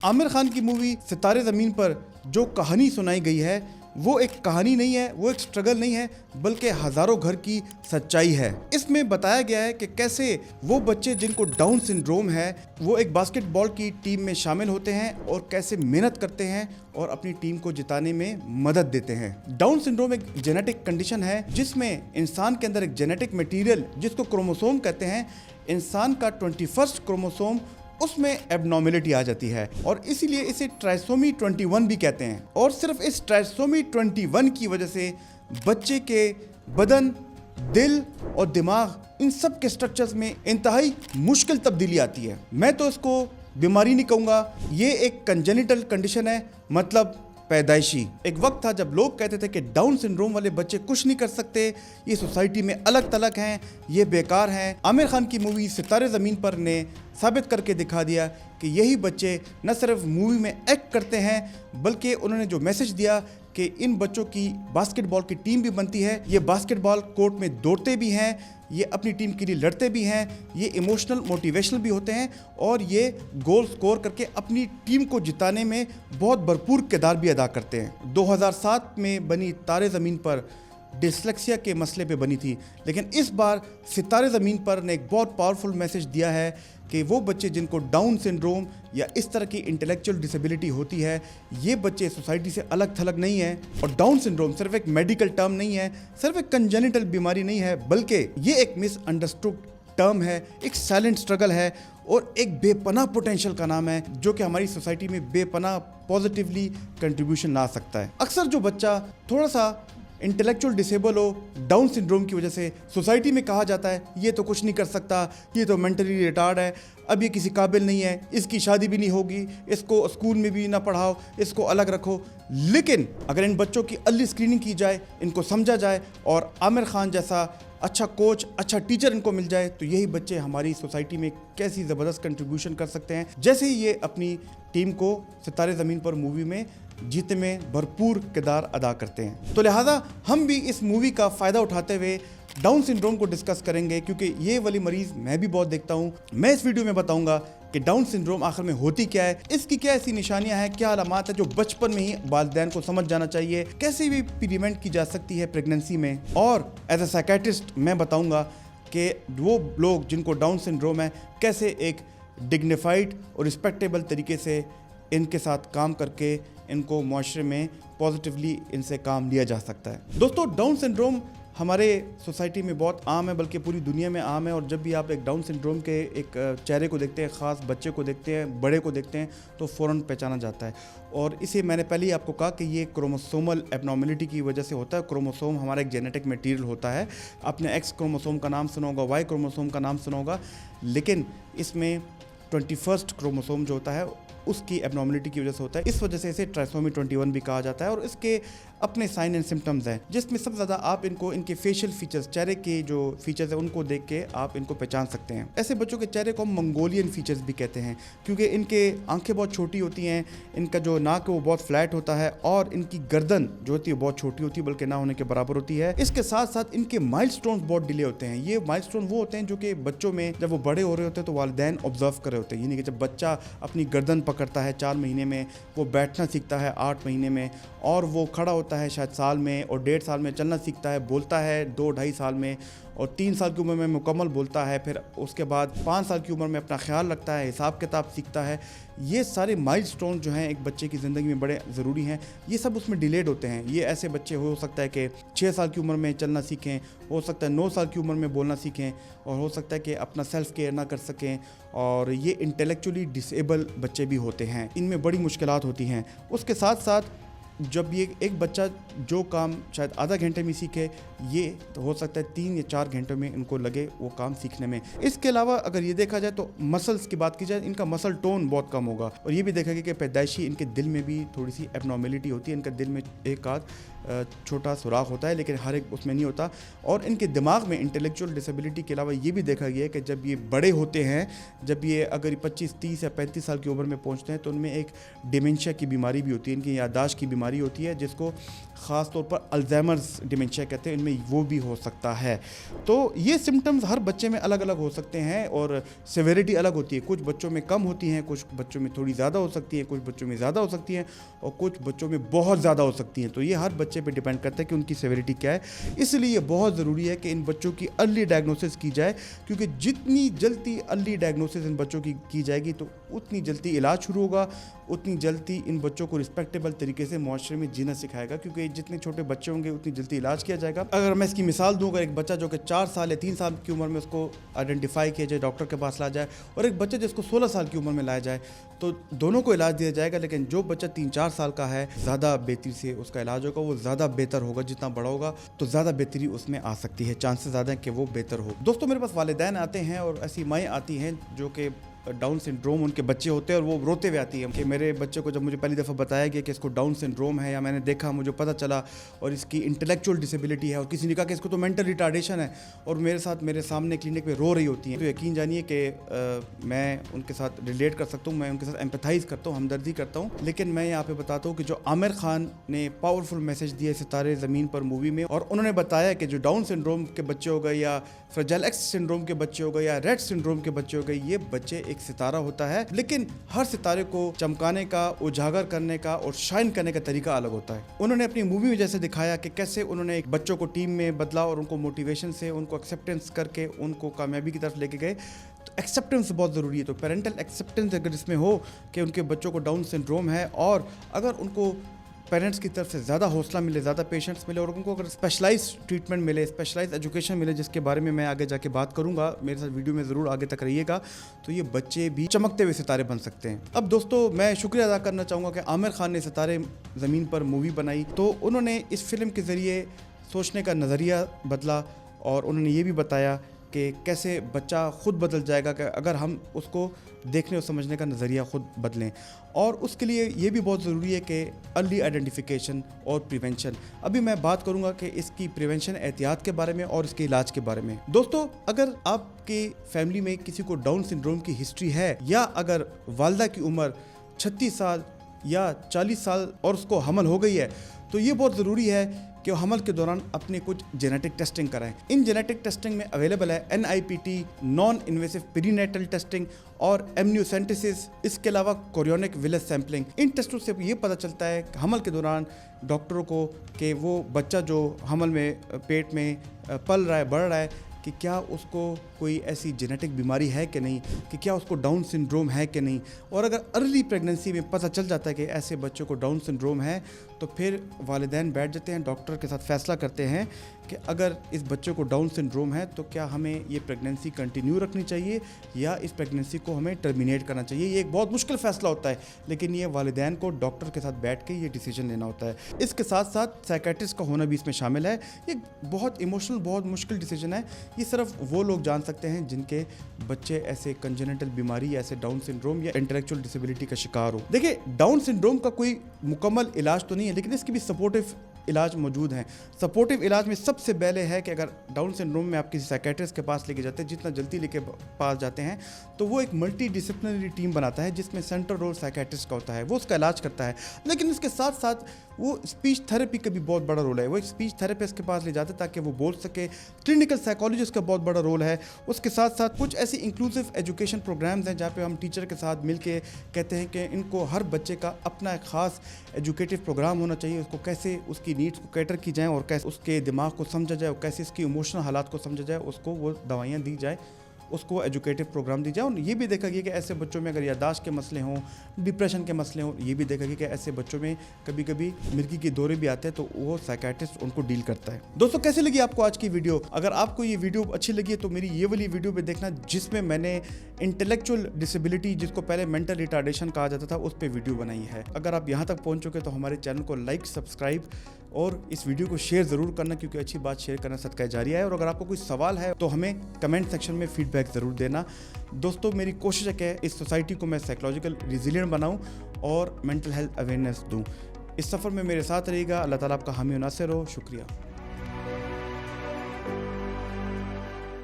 आमिर खान की मूवी सितारे ज़मीन पर जो कहानी सुनाई गई है वो एक कहानी नहीं है, वो एक स्ट्रगल नहीं है, बल्कि हज़ारों घर की सच्चाई है। इसमें बताया गया है कि कैसे वो बच्चे जिनको डाउन सिंड्रोम है वो एक बास्केटबॉल की टीम में शामिल होते हैं और कैसे मेहनत करते हैं और अपनी टीम को जिताने में मदद देते हैं। डाउन सिंड्रोम एक जेनेटिक कंडीशन है जिसमें इंसान के अंदर एक जेनेटिक मटीरियल जिसको क्रोमोसोम कहते हैं, इंसान का 21st क्रोमोसोम उसमें एबनॉर्मेलिटी आ जाती है और इसीलिए इसे ट्राइसोमी 21 भी कहते हैं। और सिर्फ इस ट्राइसोमी 21 की वजह से बच्चे के बदन, दिल और दिमाग इन सब के स्ट्रक्चर्स में इंतहाई मुश्किल तब्दीली आती है। मैं तो इसको बीमारी नहीं कहूँगा, ये एक कंजेनिटल कंडीशन है, मतलब पैदाइशी। एक वक्त था जब लोग कहते थे कि डाउन सिंड्रोम वाले बच्चे कुछ नहीं कर सकते, ये सोसाइटी में अलग तलग हैं, ये बेकार हैं। आमिर खान की मूवी सितारे ज़मीन पर ने साबित करके दिखा दिया कि यही बच्चे न सिर्फ मूवी में एक्ट करते हैं बल्कि उन्होंने जो मैसेज दिया कि इन बच्चों की बास्केटबॉल की टीम भी बनती है, ये बास्केटबॉल कोर्ट में दौड़ते भी हैं, ये अपनी टीम के लिए लड़ते भी हैं, ये इमोशनल मोटिवेशनल भी होते हैं और ये गोल स्कोर करके अपनी टीम को जिताने में बहुत भरपूर किरदार भी अदा करते हैं। 2007 में बनी तारे ज़मीन पर डिस्लेक्सिया के मसले पे बनी थी, लेकिन इस बार सितारे ज़मीन पर ने एक बहुत पावरफुल मैसेज दिया है कि वो बच्चे जिनको डाउन सिंड्रोम या इस तरह की इंटेलेक्चुअल डिसेबिलिटी होती है, ये बच्चे सोसाइटी से अलग थलग नहीं है। और डाउन सिंड्रोम सिर्फ एक मेडिकल टर्म नहीं है, सिर्फ एक कंजेनिटल बीमारी नहीं है, बल्कि ये एक मिसअंडरस्टूड टर्म है, एक साइलेंट स्ट्रगल है और एक बेपनाह पोटेंशियल का नाम है जो कि हमारी सोसाइटी में बेपनाह पॉजिटिवली कंट्रीब्यूशन ला सकता है। अक्सर जो बच्चा थोड़ा सा इंटेलेक्चुअल डिसेबल हो डाउन सिंड्रोम की वजह से सोसाइटी में कहा जाता है ये तो कुछ नहीं कर सकता, ये तो मेंटली रिटार्ड है, अब ये किसी काबिल नहीं है, इसकी शादी भी नहीं होगी, इसको स्कूल में भी ना पढ़ाओ, इसको अलग रखो। लेकिन अगर इन बच्चों की अर्ली स्क्रीनिंग की जाए, इनको समझा जाए और आमिर खान जैसा अच्छा कोच, अच्छा टीचर इनको मिल जाए तो यही बच्चे हमारी सोसाइटी में कैसी ज़बरदस्त कंट्रीब्यूशन कर सकते हैं, जैसे ही ये अपनी टीम को सितारे ज़मीन पर मूवी में जीतने में भरपूर किरदार अदा करते हैं। तो लिहाजा हम भी इस मूवी का फ़ायदा उठाते हुए डाउन सिंड्रोम को डिस्कस करेंगे, क्योंकि ये वाली मरीज़ मैं भी बहुत देखता हूँ। मैं इस वीडियो में बताऊँगा कि डाउन सिंड्रोम आखिर में होती क्या है, इसकी क्या ऐसी निशानियां हैं, क्या अलामात है जो बचपन में ही वालिदैन को समझ जाना चाहिए, कैसे भी प्रिवेंट की जा सकती है प्रेगनेंसी में। और एज ए साइकेट्रिस्ट मैं बताऊँगा कि वो लोग जिनको डाउन सिंड्रोम है कैसे एक डिग्निफाइड और रिस्पेक्टेबल तरीके से इनके साथ काम करके इनको मुआशरे में पॉजिटिवली इनसे काम लिया जा सकता है। दोस्तों, डाउन सिंड्रोम हमारे सोसाइटी में बहुत आम है, बल्कि पूरी दुनिया में आम है। और जब भी आप एक डाउन सिंड्रोम के एक चेहरे को देखते हैं, ख़ास बच्चे को देखते हैं, बड़े को देखते हैं, तो फ़ौरन पहचाना जाता है। और इसे मैंने पहले ही आपको कहा कि ये क्रोमोसोमल एबनॉर्मेलिटी की वजह से होता है। क्रोमोसोम हमारा एक जेनेटिक मटीरियल होता है। आपने एक्स क्रोमोसोम का नाम सुना होगा, वाई क्रोमोसोम का नाम सुना होगा, लेकिन इसमें 21st क्रोमोसोम जो होता है उसकी एबनॉर्मेलिटी की वजह से होता है। इस वजह से इसे ट्राइसोमी 21 भी कहा जाता है। और इसके अपने साइन एंड सिम्टम्स हैं, जिसमें सबसे ज़्यादा आप इनको इनके फेशियल फीचर्स, चेहरे के जो फीचर्स हैं उनको देख के आप इनको पहचान सकते हैं। ऐसे बच्चों के चेहरे को हम मंगोलियन फीचर्स भी कहते हैं, क्योंकि इनके आंखें बहुत छोटी होती हैं, इनका जो नाक है वो बहुत फ्लैट होता है और इनकी गर्दन जो होती है बहुत छोटी होती है, बल्कि ना होने के बराबर होती है। इसके साथ साथ इनके माइलस्टोन्स बहुत डिले होते हैं। ये माइलस्टोन वो होते हैं जो कि बच्चों में जब वो बड़े हो रहे होते हैं तो वालिदैन ऑब्जर्व कर रहे होते हैं। यानी कि जब बच्चा अपनी गर्दन पकड़ता है 4 महीने में, वो बैठना सीखता है 8 महीने में, और वो खड़ा होता है शायद साल में, और 1.5 साल में चलना सीखता है, बोलता है 2-2.5 साल में, और 3 साल की उम्र में मुकम्मल बोलता है। फिर उसके बाद 5 साल की उम्र में अपना ख्याल रखता है, हिसाब किताब सीखता है। ये सारे माइलस्टोन जो हैं एक बच्चे की ज़िंदगी में बड़े ज़रूरी हैं, ये सब उसमें डिलेड होते हैं। ये ऐसे बच्चे हो सकता है कि 6 साल की उम्र में चलना सीखें, हो सकता है 9 साल की उम्र में बोलना सीखें, और हो सकता है कि अपना सेल्फ केयर ना कर सकें। और ये इंटेलेक्चुअली डिसेबल बच्चे भी होते हैं, इनमें बड़ी मुश्किलात होती हैं। उसके साथ साथ जब ये एक बच्चा जो काम शायद आधा घंटे में सीखे, ये तो हो सकता है 3 या 4 घंटों में इनको लगे वो काम सीखने में। इसके अलावा अगर ये देखा जाए तो मसल्स की बात की जाए, इनका मसल टोन बहुत कम होगा। और ये भी देखा गया कि पैदाइशी इनके दिल में भी थोड़ी सी एबनॉर्मेलिटी होती है, इनका दिल में एक आध छोटा सुराख होता है, लेकिन हर एक उसमें नहीं होता। और इनके दिमाग में इंटेलेक्चुअल डिसेबिलिटी के अलावा ये भी देखा गया है कि जब ये बड़े होते हैं, जब ये अगर 25, 30 या 35 साल की उम्र में पहुंचते हैं, तो उनमें एक डिमेंशिया की बीमारी भी होती है, इनकी याददाश्त की बीमारी होती है, जिसको ख़ास तौर पर अल्जाइमर्स डिमेंशिया कहते हैं, इनमें वो भी हो सकता है। तो ये सिम्टम्स हर बच्चे में अलग अलग हो सकते हैं और सिविरिटी अलग होती है। कुछ बच्चों में कम होती हैं, कुछ बच्चों में थोड़ी ज़्यादा हो सकती है, कुछ बच्चों में ज़्यादा हो सकती हैं और कुछ बच्चों में बहुत ज़्यादा हो सकती हैं। तो ये हर बच्चे पे डिपेंड करता है कि उनकी सिविरिटी क्या है। इसलिए ये बहुत ज़रूरी है कि इन बच्चों की अर्ली डायग्नोसिस की जाए, क्योंकि जितनी जल्दी अर्ली डायग्नोसिस इन बच्चों की जाएगी तो उतनी जल्दी इलाज शुरू होगा, उतनी जल्दी इन बच्चों को रिस्पेक्टेबल तरीके से माशरे में जीना सिखाएगा, क्योंकि जितने छोटे बच्चे होंगे उतनी जल्दी इलाज किया जाएगा। अगर मैं इसकी मिसाल दूँ, अगर एक बच्चा जो कि 4 साल या 3 साल की उम्र में उसको आइडेंटिफाई किया जाए, डॉक्टर के पास ला जाए, और एक बच्चा जिसको 16 साल की उम्र में लाया जाए, तो दोनों को इलाज दिया जाएगा। लेकिन जो बच्चा 3-4 साल का है, ज़्यादा बेहतरी से उसका इलाज होगा, वो ज़्यादा बेहतर होगा। जितना बड़ा होगा तो ज़्यादा बेहतरी उसमें आ सकती है, चांसेस ज़्यादा हैं कि वो बेहतर हो। दोस्तों, मेरे पास वालिदैन आते हैं और ऐसी माएँ आती हैं जो कि डाउन सिंड्रोम उनके बच्चे होते हैं और वो रोते हुए आती है कि मेरे बच्चे को जब मुझे पहली दफ़ा बताया गया कि इसको डाउन सिंड्रोम है, या मैंने देखा, मुझे पता चला और इसकी इंटेलेक्चुअल डिसेबिलिटी है, और किसी ने कहा कि इसको तो मेंटल रिटार्डेशन है, और मेरे सामने क्लिनिक में रो रही होती हैं, तो यकीन जानिए कि मैं उनके साथ रिलेट कर सकता हूँ, मैं उनके साथ एम्पैथाइज़ करता हूँ, हमदर्दी करता हूँ। लेकिन मैं यहाँ पे बताता हूँ कि जो आमिर खान ने पावरफुल मैसेज दिया सितारे ज़मीन पर मूवी में, और उन्होंने बताया कि जो डाउन सिंड्रोम के बच्चे हो गए, या फ्रेजाइल एक्स सिंड्रोम के बच्चे हो गए, या रेट सिंड्रोम के बच्चे हो गए, ये बच्चे एक सितारा होता है, लेकिन हर सितारे को चमकाने का, उजागर करने का और शाइन करने का तरीका अलग होता है। उन्होंने अपनी मूवी में जैसे दिखाया कि कैसे उन्होंने एक बच्चों को टीम में बदला और उनको मोटिवेशन से, उनको एक्सेप्टेंस करके उनको कामयाबी की तरफ लेके गए। तो एक्सेप्टेंस बहुत ज़रूरी है। तो पेरेंटल एक्सेप्टेंस अगर इसमें हो कि उनके बच्चों को डाउन सिंड्रोम है, और अगर उनको पेरेंट्स की तरफ से ज़्यादा हौसला मिले, ज़्यादा पेशेंट्स मिले, और उनको अगर स्पेशलाइज ट्रीटमेंट मिले, स्पेशलाइज एजुकेशन मिले, जिसके बारे में मैं आगे जाके बात करूंगा, मेरे साथ वीडियो में ज़रूर आगे तक रहिएगा, तो ये बच्चे भी चमकते हुए सितारे बन सकते हैं। अब दोस्तों, मैं शुक्रिया अदा करना चाहूँगा कि आमिर खान ने सितारे ज़मीन पर मूवी बनाई, तो उन्होंने इस फिल्म के ज़रिए सोचने का नज़रिया बदला, और उन्होंने ये भी बताया कि कैसे बच्चा खुद बदल जाएगा कि अगर हम उसको देखने और समझने का नज़रिया खुद बदलें। और उसके लिए ये भी बहुत ज़रूरी है कि अर्ली आइडेंटिफिकेशन और प्रिवेंशन। अभी मैं बात करूंगा कि इसकी प्रिवेंशन, एहतियात के बारे में और इसके इलाज के बारे में। दोस्तों, अगर आपके फैमिली में किसी को डाउन सिंड्रोम की हिस्ट्री है, या अगर वालदा की उम्र 36 साल या 40 साल और उसको हमल हो गई है, तो ये बहुत ज़रूरी है कि हमल के दौरान अपने कुछ जेनेटिक टेस्टिंग कराएं। इन जेनेटिक टेस्टिंग में अवेलेबल है NIPT, non invasive prenatal testing, और एमनियोसेंटेसिस, इसके अलावा कोरियोनिक विलेज सैम्पलिंग। इन टेस्टों से ये पता चलता है हमल के दौरान डॉक्टरों को कि वो बच्चा जो हमल में पेट में पल रहा है, बढ़ रहा है, कि क्या उसको कोई ऐसी जेनेटिक बीमारी है कि नहीं, कि क्या उसको डाउन सिंड्रोम है कि नहीं। और अगर अर्ली प्रेगनेंसी में पता चल जाता है कि ऐसे बच्चों को डाउन सिंड्रोम है, तो फिर वालिदैन बैठ जाते हैं, डॉक्टर के साथ फैसला करते हैं कि अगर इस बच्चे को डाउन सिंड्रोम है तो क्या हमें ये प्रेगनेंसी कंटिन्यू रखनी चाहिए या इस प्रेगनेंसी को हमें टर्मिनेट करना चाहिए। ये एक बहुत मुश्किल फैसला होता है, लेकिन ये वालिदैन को डॉक्टर के साथ बैठ के ये डिसीजन लेना होता है। इसके साथ साथ साइकेट्रिस्ट का होना भी इसमें शामिल है। ये बहुत इमोशनल, बहुत मुश्किल डिसीजन है। ये सिर्फ वो लोग जान सकते हैं जिनके बच्चे ऐसे कंजेनिटल बीमारी, ऐसे डाउन सिंड्रोम या इंटेलेक्चुअल डिसेबिलिटी का शिकार हो। देखिए, डाउन सिंड्रोम का कोई मुकम्मल इलाज तो नहीं है, लेकिन इसकी भी सपोर्टिव इलाज मौजूद हैं। सपोर्टिव इलाज में सबसे पहले है कि अगर डाउन सिंड्रोम में आप किसी साइकेट्रिस्ट के पास लेके जाते हैं, जितना जल्दी लेके पास जाते हैं, तो वो एक मल्टी डिसिप्लिनरी टीम बनाता है जिसमें सेंट्रल रोल साइकेट्रिस्ट का होता है, वो उसका इलाज करता है। लेकिन इसके साथ साथ वो स्पीच थेरेपी का भी बहुत बड़ा रोल है। वो एक स्पीच थेरेपिस्ट के पास ले जाते हैं ताकि वो बोल सके। क्लिनिकल साइकोलॉजिस्ट का बहुत बड़ा रोल है। उसके साथ साथ कुछ ऐसी इंक्लूसिव एजुकेशन प्रोग्राम्स हैं जहाँ पे हम टीचर के साथ मिल के कहते हैं कि इनको हर बच्चे का अपना एक ख़ास एजुकेटिव प्रोग्राम होना चाहिए। उसको कैसे उसकी नीड्स को कैटर की जाए और कैसे उसके दिमाग को समझा जाए और कैसे इसकी इमोशनल हालात को समझा जाए, उसको वो दवाइयाँ दी जाए, उसको एजुकेटिव प्रोग्राम दी जाए। और ये भी देखा गया कि ऐसे बच्चों में अगर याददाश्त के मसले हों, डिप्रेशन के मसले हों, ये भी देखा गया कि ऐसे बच्चों में कभी कभी मिर्गी के दौरे भी आते हैं, तो वो साइकेट्रिस्ट उनको डील करता है। दोस्तों, कैसे लगी आपको आज की वीडियो? अगर आपको ये वीडियो अच्छी लगी है तो मेरी ये वाली वीडियो पे देखना जिसमें मैंने इंटेलेक्चुअल डिसेबिलिटी, जिसको पहले मेंटल रिटार्डेशन कहा जाता था, उस पर वीडियो बनाई है। अगर आप यहाँ तक पहुँच चुके तो हमारे चैनल को लाइक, सब्सक्राइब और इस वीडियो को शेयर ज़रूर करना, क्योंकि अच्छी बात शेयर करना सदका जारिया है। और अगर आपको कोई सवाल है तो हमें कमेंट सेक्शन में फीडबैक ज़रूर देना। दोस्तों, मेरी कोशिश है कि इस सोसाइटी को मैं साइकोलॉजिकल रिजिलिएंट बनाऊं और मेंटल हेल्थ अवेयरनेस दूं। इस सफ़र में मेरे साथ रहिएगा। अल्लाह ताला आपका हामी और नासिर हो। शुक्रिया।